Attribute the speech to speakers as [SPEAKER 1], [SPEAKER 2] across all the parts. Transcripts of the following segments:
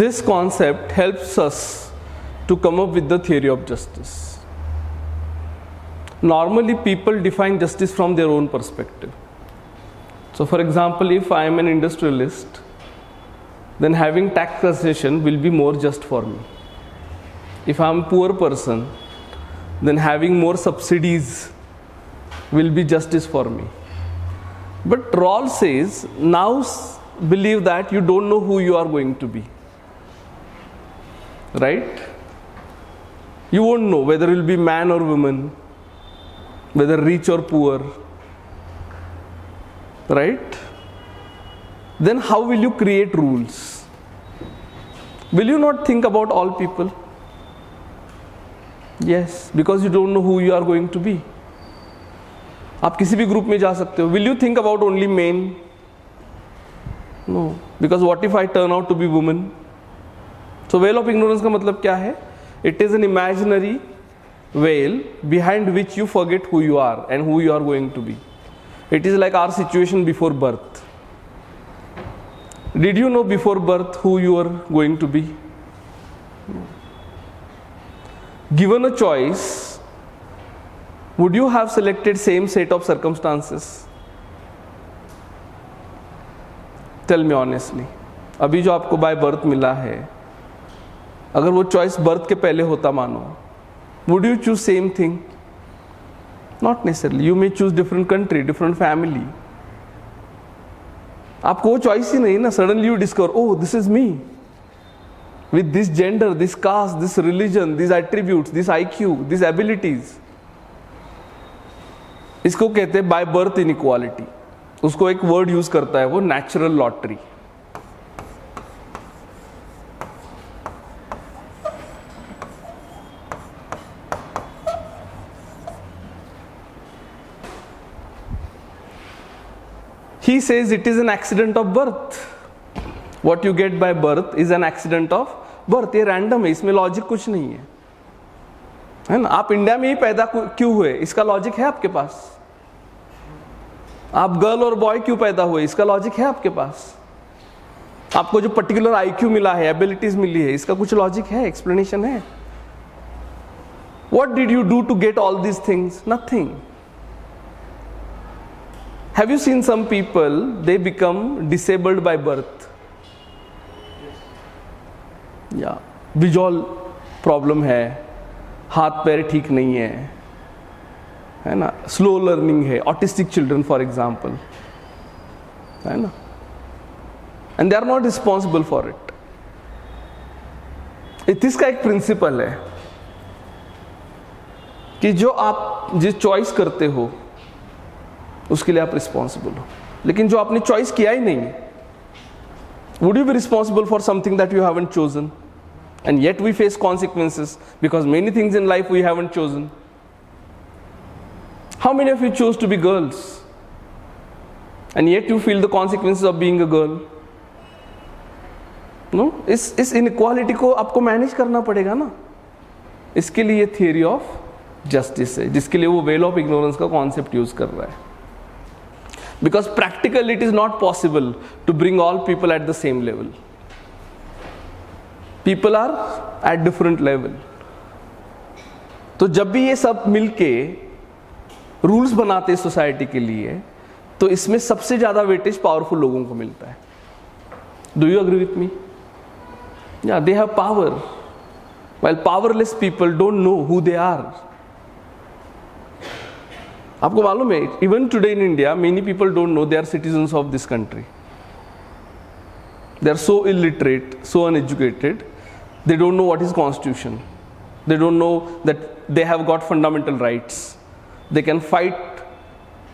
[SPEAKER 1] This concept helps us to come up with the theory of justice. Normally people define justice from their own perspective. So for example, if I am an industrialist, then having taxation will be more just for me. If I am a poor person, then having more subsidies will be justice for me. But Rawls says, now believe that you don't know who you are going to be. Right? You won't know whether you will be man or woman, whether rich or poor. Right? Then how will you create rules? Will you not think about all people? Yes, because you don't know who you are going to be. आप किसी भी group में जा सकते हो. Will you think about only men? No, because what if I turn out to be woman? So veil of ignorance का मतलब क्या है? It is an imaginary veil behind which you forget who you are and who you are going to be. It is like our situation before birth. Did you know before birth who you are going to be? No. Given a choice, would you have selected same set of circumstances? Tell me honestly. अभी जो आपको by birth मिला है, अगर वो choice birth के पहले होता मानो, would you choose same thing? Not necessarily. You may choose different country, different family. आपको वो choice ही नहीं ना. Suddenly you discover, oh, this is me. With this gender, this caste, this religion, these attributes, this IQ, these abilities. इसको कहते हैं by birth inequality. उसको एक word use करता है वो, natural lottery. He says it is an accident of birth. What you get by birth is an accident of birth. ये random है, इसमें लॉजिक कुछ नहीं है ना. आप इंडिया में ही पैदा क्यों हुए, इसका लॉजिक है आपके पास. आप गर्ल और बॉय क्यों पैदा हुए, इसका लॉजिक है आपके पास. आपको जो पर्टिकुलर आईक्यू मिला है, एबिलिटीज मिली है, इसका कुछ लॉजिक है, एक्सप्लेनेशन है. What did you do to get all these things? Nothing. Have you seen some people, they become disabled by birth? या विजुअल प्रॉब्लम है, हाथ पैर ठीक नहीं है ना, स्लो लर्निंग है, ऑटिस्टिक चिल्ड्रन फॉर एग्जाम्पल, है ना, and they are not responsible for it. Ethics का एक प्रिंसिपल है कि जो आप जिस चॉइस करते हो उसके लिए आप रिस्पॉन्सिबल हो. लेकिन जो आपने चॉइस किया ही नहीं, would you be responsible for something that you haven't chosen? And yet we face consequences because many things in life we haven't chosen. How many of you chose to be girls? And yet you feel the consequences of being a girl? No? इस inequality को आपको manage करना पड़ेगा ना. इसके लिए theory of justice है, जिसके लिए वो वेल ऑफ इग्नोरेंस का कॉन्सेप्ट यूज कर रहा है. Because practically it is not possible to bring all people at the same level. People are at different level. तो जब भी ये सब मिलके रूल्स बनाते हैं सोसाइटी के लिए, तो इसमें सबसे ज्यादा वेटेज पावरफुल लोगों को मिलता है. Do you agree with me? Yeah, they have power, while powerless people don't know who they are. आपको मालूम है, even today in India many people don't know they are citizens of this country. They are so illiterate, so uneducated, they don't know what is constitution, they don't know that they have got fundamental rights, they can fight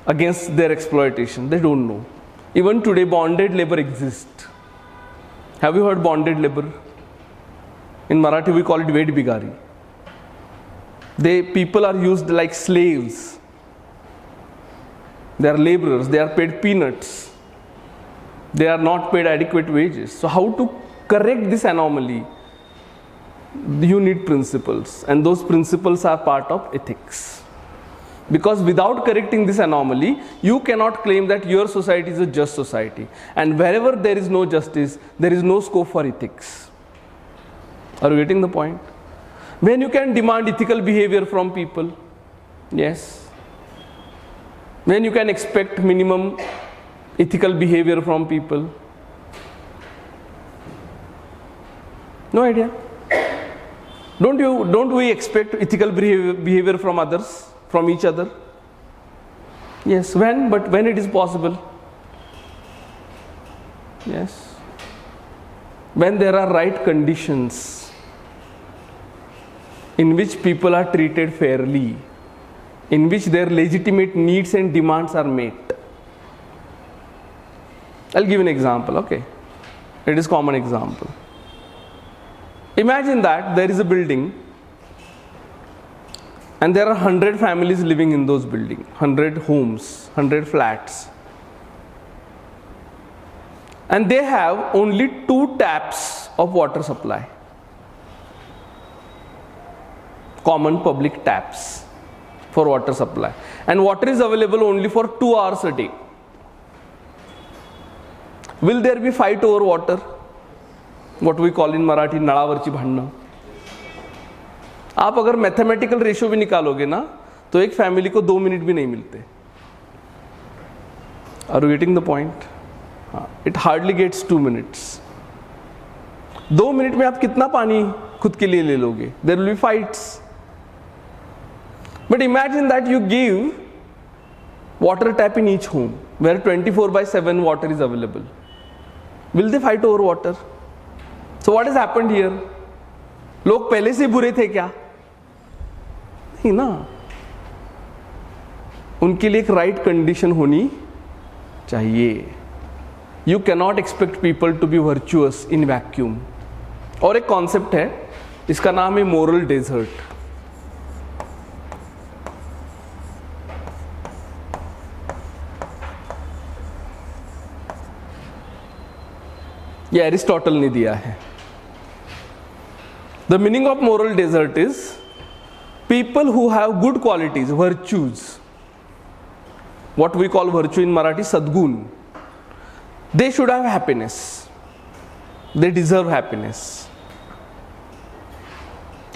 [SPEAKER 1] against their exploitation. They don't know. Even today bonded labour exist. Have you heard bonded labour? In Marathi we call it वेट बिगारी. They people are used like slaves. They are laborers, they are paid peanuts, they are not paid adequate wages. So how to correct this anomaly? You need principles, and those principles are part of ethics. Because without correcting this anomaly, you cannot claim that your society is a just society. And wherever there is no justice, there is no scope for ethics. Are you getting the point? When you can demand ethical behavior from people, yes. When you can expect minimum ethical behavior from people, no idea. Don't we expect ethical behavior from others, from each other? Yes, but when it is possible. Yes. When there are right conditions in which people are treated fairly, in which their legitimate needs and demands are met. I'll give an example, okay? It is a common example. Imagine that there is a building and there are 100 families living in those buildings, 100 homes, 100 flats. And they have only 2 taps of water supply. Common public taps for water supply. And water is available only for 2 hours a day. Will there be fight over water? What we call in Marathi, नळावरची भांडणं. आप अगर mathematical ratio भी निकालोगे ना, तो एक family को 2 minute भी नहीं मिलते. Are you getting the point? It hardly gets 2 minutes. 2 minute में आप कितना पानी खुद के लिए ले लोगे? There will be fights. But imagine that you give water tap in each home where 24/7 water is available. Will they fight over water? So what has happened here? लोग पहले से बुरे थे क्या? नहीं ना. उनके लिए एक राइट कंडीशन होनी चाहिए. You cannot expect people to be virtuous in vacuum. और एक कॉन्सेप्ट है, इसका नाम है मोरल डेजर्ट. ये एरिस्टोटल ने दिया है. The meaning of moral desert is people who have good qualities, virtues, what we call virtue in Marathi, sadgun, they should have happiness. They deserve happiness.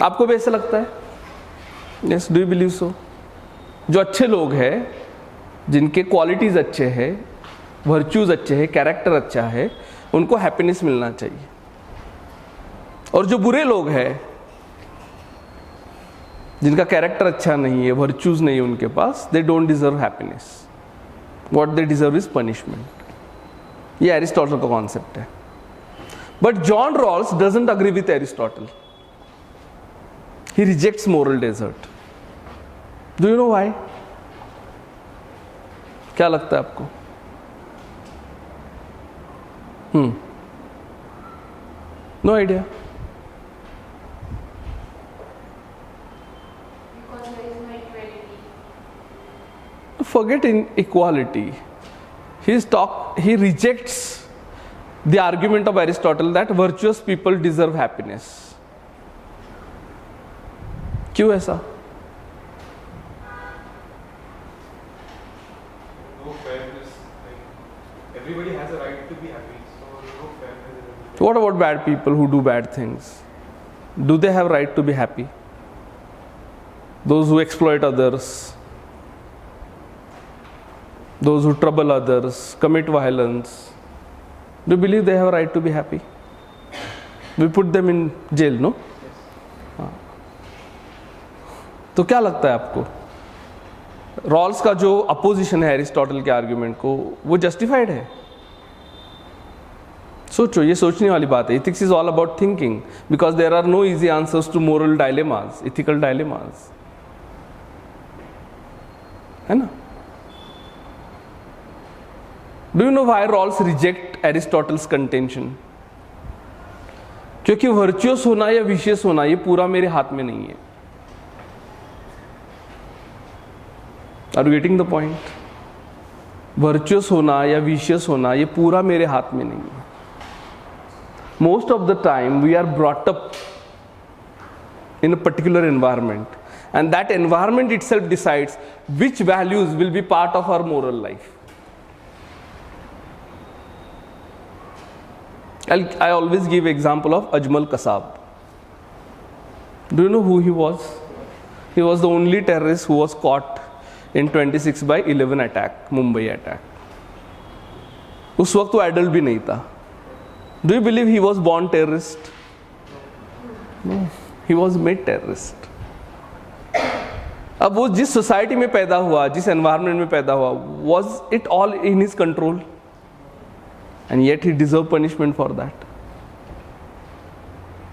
[SPEAKER 1] आपको भी ऐसा लगता है? Yes, do you believe so? जो अच्छे लोग हैं, जिनके क्वालिटीज अच्छे हैं, वर्च्यूज अच्छे हैं, कैरेक्टर अच्छा है, उनको हैप्पीनेस मिलना चाहिए. और जो बुरे लोग हैं, जिनका कैरेक्टर अच्छा नहीं है, वर्च्यूज नहीं है उनके पास, they don't deserve happiness. What they deserve is punishment. ये एरिस्टोटल का कॉन्सेप्ट है. But John Rawls doesn't agree with Aristotle. He rejects moral desert. Do you know why? क्या लगता है आपको? No idea.
[SPEAKER 2] Because there is no equality.
[SPEAKER 1] Forget inequality. He rejects the argument of Aristotle that virtuous people deserve happiness. क्यों ऐसा?
[SPEAKER 3] No fairness. Like, everybody has a right to be happy. So no fairness.
[SPEAKER 1] What about bad people who do bad things? Do they have right to be happy? Those who exploit others, those who trouble others, commit violence, do you believe they have a right to be happy? We put them in jail, no? तो क्या लगता है आपको? Rawls का जो opposition है Aristotle के argument को, वो जस्टिफाइड है? सोचो, ये सोचने वाली बात है. Ethics is all about thinking, because there are no easy answers to moral dilemmas, ethical dilemmas, है ना? Do you know why Rawls reject Aristotle's contention? क्योंकि वर्चुअस होना या विशियस होना ये पूरा मेरे हाथ में नहीं है. Are you getting the point? Virtuous होना या विशियस होना ये पूरा मेरे हाथ में नहीं है. Most of the time we are brought up in a particular environment, and that environment itself decides which values will be part of our moral life. I always give example of Ajmal Kasab. Do you know who he was? He was the only terrorist who was caught in 26/11 attack, Mumbai attack. उस वक्त वो adult भी नहीं था. Do you believe he was born terrorist? No, he was made terrorist. अब वो जिस society में पैदा हुआ, जिस एनवायरनमेंट में पैदा हुआ, was it all in his control? And yet he deserved punishment for that.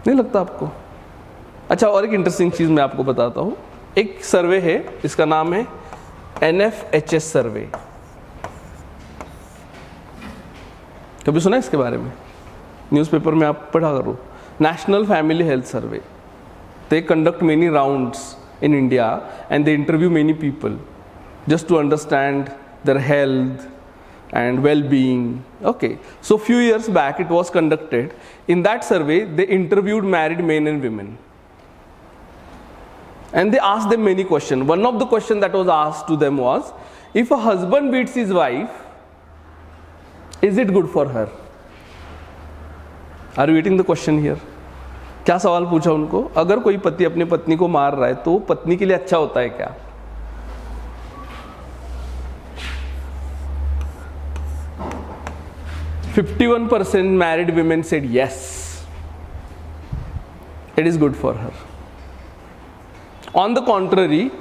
[SPEAKER 1] नहीं लगता आपको? अच्छा, और एक इंटरेस्टिंग चीज मैं आपको बताता हूं. एक सर्वे है, इसका नाम है NFHS सर्वे. कभी सुना इसके बारे में? न्यूज़पेपर में आप पढ़ा करो. National family health survey. They conduct many rounds in India and they interview many people just to understand their health and well-being. Okay, so few years back it was conducted. In that survey, they interviewed married men and women. And they asked them many questions. One of the questions that was asked to them was, if a husband beats his wife, is it good for her? Are you getting the question here? क्या सवाल पूछा उनको? अगर कोई पति अपनी पत्नी को मार रहा है तो पत्नी के लिए अच्छा होता है क्या? "51% married women said yes, it is good for her. On the contrary,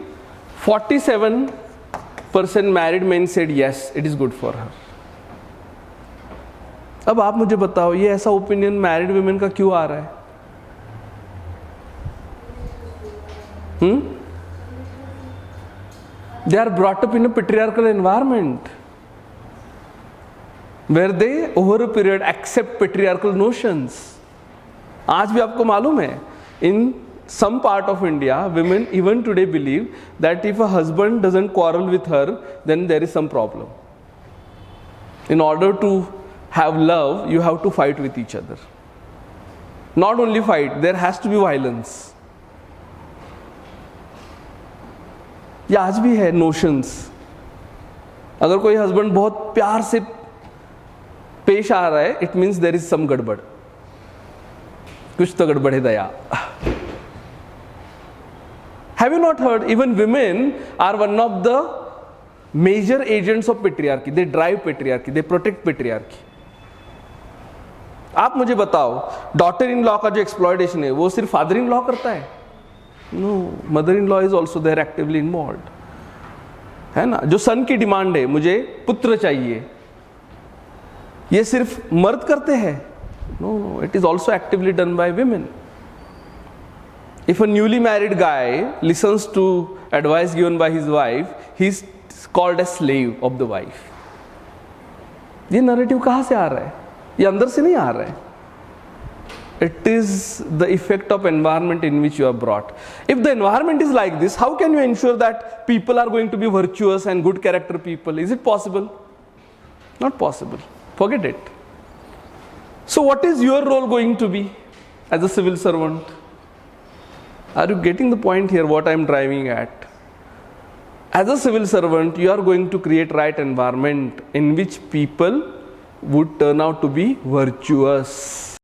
[SPEAKER 1] 47% married men said yes, it is good for her." अब आप मुझे बताओ, ये ऐसा ओपिनियन मैरिड वुमेन का क्यों आ रहा है? They are brought up in a patriarchal environment where they over a period accept patriarchal notions. आज भी आपको मालूम है, in some part of India, women even today believe that if a husband doesn't quarrel with her, then there is some problem. In order to have love, you have to fight with each other. Not only fight, there has to be violence. ये आज भी है notions. अगर कोई husband बहुत प्यार से पेश आ रहा है, it means there is some गड़बड़. कुछ तो गड़बड़ है दया. Have you not heard? Even women are one of the major agents of patriarchy. They drive patriarchy. They protect patriarchy. आप मुझे बताओ, डॉटर इन लॉ का जो एक्सप्लॉयटेशन है, वो सिर्फ फादर इन लॉ करता है? No, mother in law is also there actively involved. है ना? जो सन की डिमांड है, मुझे पुत्र चाहिए, ये सिर्फ मर्द करते हैं? No, it is also actively done by women. If a newly married guy listens to advice given by his wife, he's called a slave of the wife. ये नैरेटिव कहाँ से आ रहा है? ये अंदर से नहीं आ रहा है. It is the effect of environment in which you are brought. If the environment is like this, how can you ensure that people are going to be virtuous and good character people? Is it possible? Not possible. Forget it. So what is your role going to be as a civil servant? Are you getting the point here, what I am driving at? As a civil servant, you are going to create right environment in which people would turn out to be virtuous.